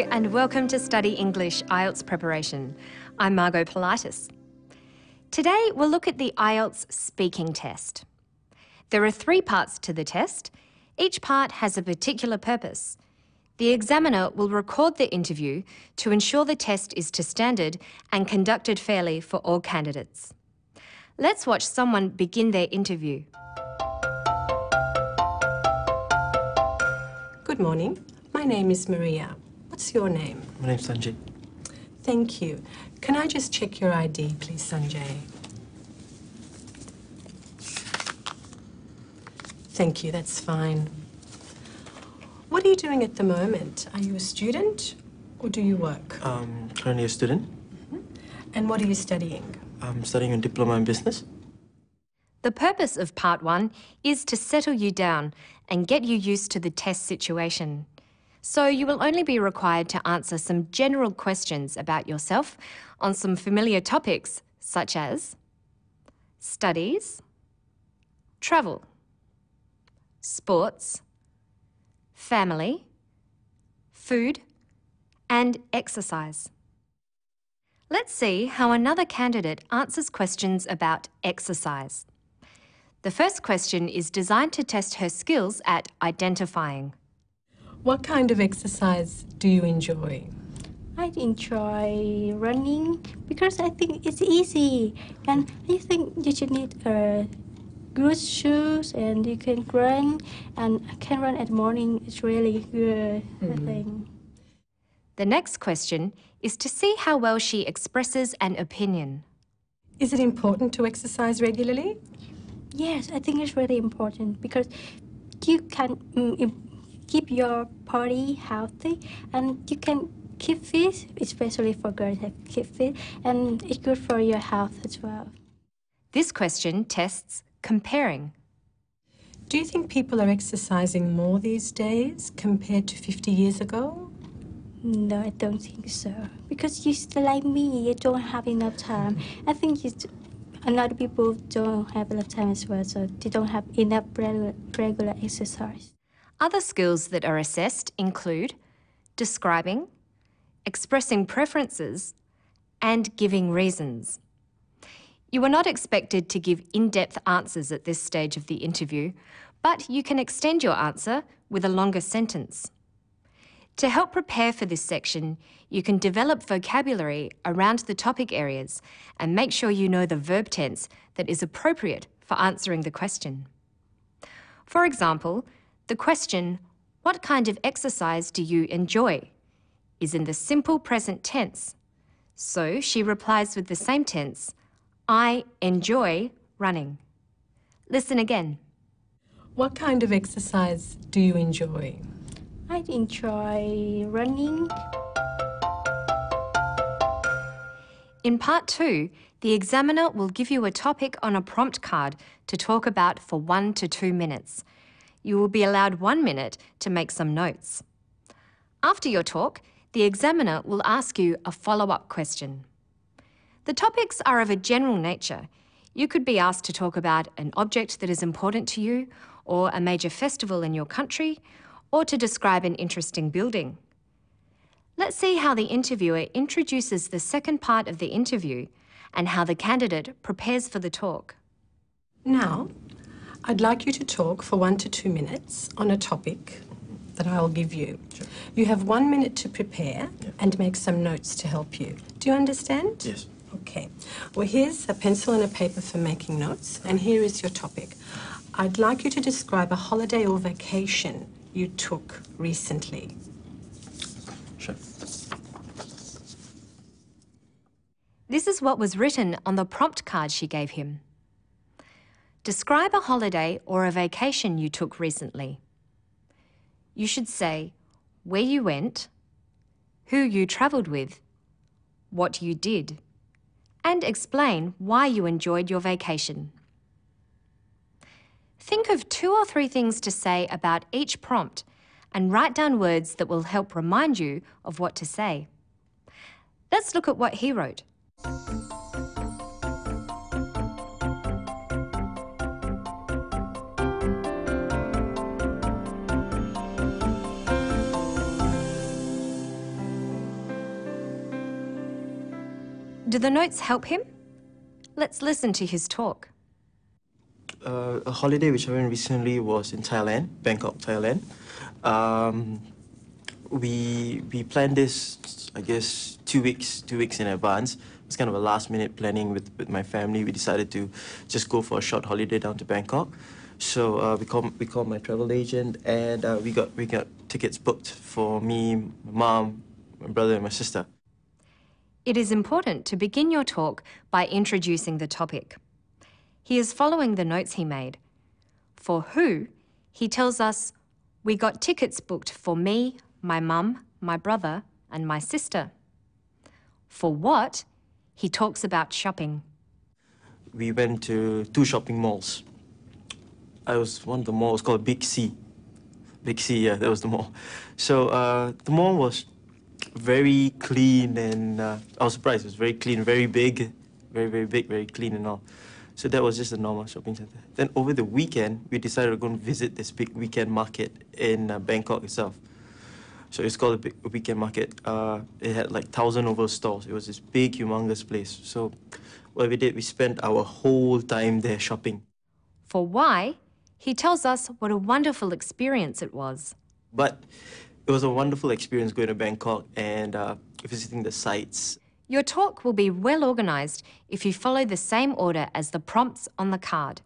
and welcome to Study English IELTS Preparation. I'm Margot Politis. Today we'll look at the IELTS speaking test. There are 3 parts to the test. Each part has a particular purpose. The examiner will record the interview to ensure the test is to standard and conducted fairly for all candidates. Let's watch someone begin their interview. Good morning. My name is Maria. What's your name? My name's Sanjay. Thank you. Can I just check your ID, please, Sanjay? Thank you, that's fine. What are you doing at the moment? Are you a student or do you work? Currently a student. And what are you studying? I'm studying a diploma in business. The purpose of Part 1 is to settle you down and get you used to the test situation. So you will only be required to answer some general questions about yourself on some familiar topics such as studies, travel, sports, family, food, and exercise. Let's see how another candidate answers questions about exercise. The first question is designed to test her skills at identifying. What kind of exercise do you enjoy? I enjoy running because I think it's easy, and I think you should need good shoes and you can run, and I can run at the morning. It's really good, I think. The next question is to see how well she expresses an opinion. Is it important to exercise regularly? Yes, I think it's really important because you can keep your body healthy and you can keep fit, especially for girls that keep fit, and it's good for your health as well. This question tests comparing. Do you think people are exercising more these days compared to 50 years ago? No, I don't think so. Because you're still like me, you don't have enough time. I think a lot of people don't have enough time as well, so they don't have enough regular exercise. Other skills that are assessed include describing, expressing preferences, and giving reasons. You are not expected to give in-depth answers at this stage of the interview, but you can extend your answer with a longer sentence. To help prepare for this section, you can develop vocabulary around the topic areas and make sure you know the verb tense that is appropriate for answering the question. For example, the question, "What kind of exercise do you enjoy?" is in the simple present tense. So she replies with the same tense, "I enjoy running." Listen again. What kind of exercise do you enjoy? I enjoy running. In Part 2, the examiner will give you a topic on a prompt card to talk about for 1 to 2 minutes. You will be allowed 1 minute to make some notes. After your talk, the examiner will ask you a follow-up question. The topics are of a general nature. You could be asked to talk about an object that is important to you, or a major festival in your country, or to describe an interesting building. Let's see how the interviewer introduces the second part of the interview and how the candidate prepares for the talk. Now, I'd like you to talk for 1 to 2 minutes on a topic that I'll give you. Sure. You have 1 minute to prepare and make some notes to help you. Do you understand? Yes. Okay. Well, here's a pencil and a paper for making notes, and here is your topic. I'd like you to describe a holiday or vacation you took recently. Sure. This is what was written on the prompt card she gave him. Describe a holiday or a vacation you took recently. You should say where you went, who you travelled with, what you did, and explain why you enjoyed your vacation. Think of 2 or 3 things to say about each prompt and write down words that will help remind you of what to say. Let's look at what he wrote. Do the notes help him? Let's listen to his talk. A holiday which I went recently was in Thailand, Bangkok, Thailand. We planned this, I guess, 2 weeks in advance. It's kind of a last-minute planning with my family. We decided to just go for a short holiday down to Bangkok. So we called my travel agent, and we got tickets booked for me, my mom, my brother, and my sister. It is important to begin your talk by introducing the topic. He is following the notes he made. For who, he tells us, we got tickets booked for me, my mum, my brother, and my sister. For what, he talks about shopping. We went to 2 shopping malls. One of the malls called Big C. Big C, yeah, that was the mall. So the mall was very clean, and I was surprised. It was very clean, very big, very big, very clean and all. So that was just a normal shopping center. Then over the weekend, we decided to go and visit this big weekend market in Bangkok itself. So it's called a big weekend market. It had like 1,000 over stores. It was this big, humongous place. So what we did, we spent our whole time there shopping. For why, he tells us what a wonderful experience it was. But it was a wonderful experience going to Bangkok and visiting the sites. Your talk will be well organised if you follow the same order as the prompts on the card.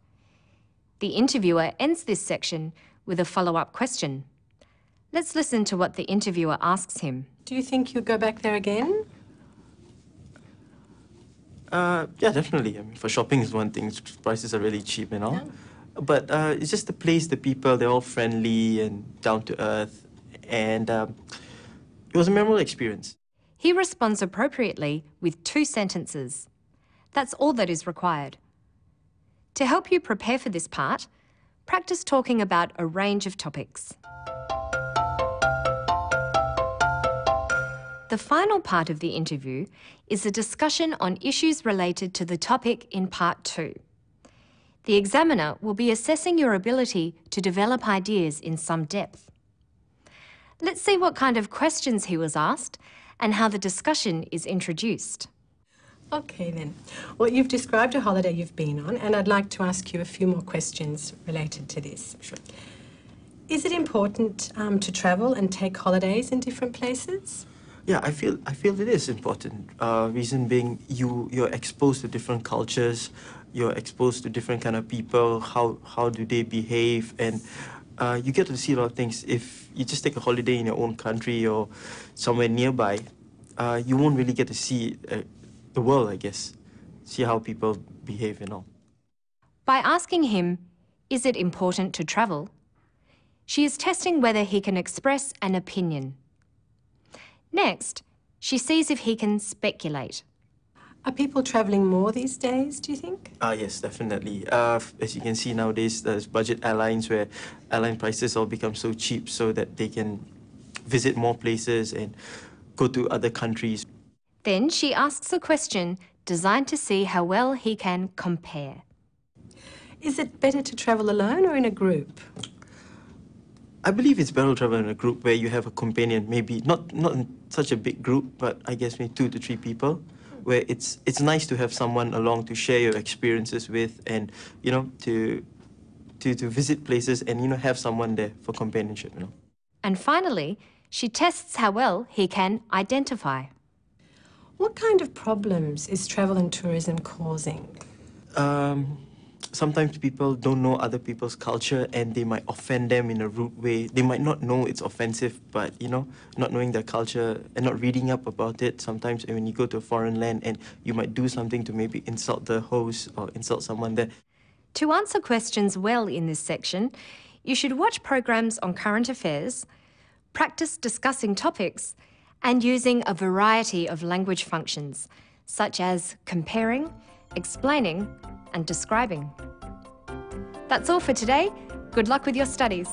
The interviewer ends this section with a follow-up question. Let's listen to what the interviewer asks him. Do you think you'll go back there again? Yeah, definitely. I mean, for shopping is one thing. Prices are really cheap and all. Yeah. But it's just the place, the people, they're all friendly and down to earth. And it was a memorable experience. He responds appropriately with 2 sentences. That's all that is required. To help you prepare for this part, practice talking about a range of topics. The final part of the interview is a discussion on issues related to the topic in part 2. The examiner will be assessing your ability to develop ideas in some depth. Let's see what kind of questions he was asked and how the discussion is introduced. Okay then. Well, you've described a holiday you've been on, and I'd like to ask you a few more questions related to this. Sure. Is it important to travel and take holidays in different places? Yeah, I feel it is important. Reason being, you're exposed to different cultures, you're exposed to different kind of people, how do they behave, and you get to see a lot of things. If you just take a holiday in your own country or somewhere nearby, you won't really get to see the world, I guess. See how people behave and all. By asking him, is it important to travel? She is testing whether he can express an opinion. Next, she sees if he can speculate. Are people travelling more these days, do you think? Yes, definitely. As you can see nowadays, there's budget airlines where airline prices all become so cheap so that they can visit more places and go to other countries. Then she asks a question designed to see how well he can compare. Is it better to travel alone or in a group? I believe it's better to travel in a group where you have a companion, maybe not in such a big group, but I guess maybe 2 to 3 people, where it's nice to have someone along to share your experiences with, and to visit places and have someone there for companionship. And finally, she tests how well he can identify. What kind of problems is travel and tourism causing? Sometimes people don't know other people's culture and they might offend them in a rude way. They might not know it's offensive, but, not knowing their culture and not reading up about it. Sometimes when you go to a foreign land and you might do something to maybe insult the host or insult someone there. To answer questions well in this section, you should watch programs on current affairs, practice discussing topics, and using a variety of language functions, such as comparing, explaining, and describing. That's all for today. Good luck with your studies.